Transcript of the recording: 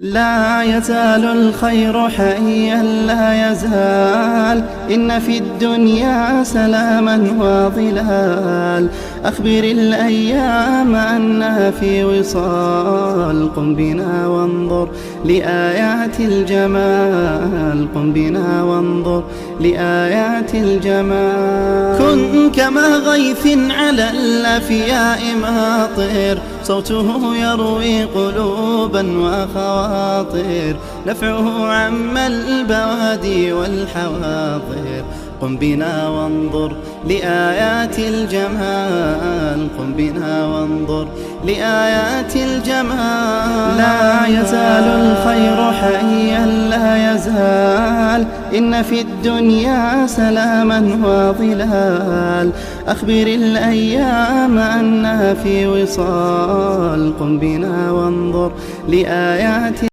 لا يزال الخير حيا لا يزال، إن في الدنيا سلاما وظلال. أخبر الأيام أنها في وصال، قم بنا وانظر لآيات الجمال، قم بنا وانظر لآيات الجمال. كن كما غيث على الأفياء ماطر، صوته يروي قلوبا وخواطر، نفعه عم البوادي والحواضر. قم بنا وانظر لآيات الجمال، قم بنا وانظر لآيات الجمال. لا يزال الخير حيا لا يزال، إن في الدنيا سلاما وظلال. أخبر الأيام أنها في وصال، قم بنا وانظر لآيات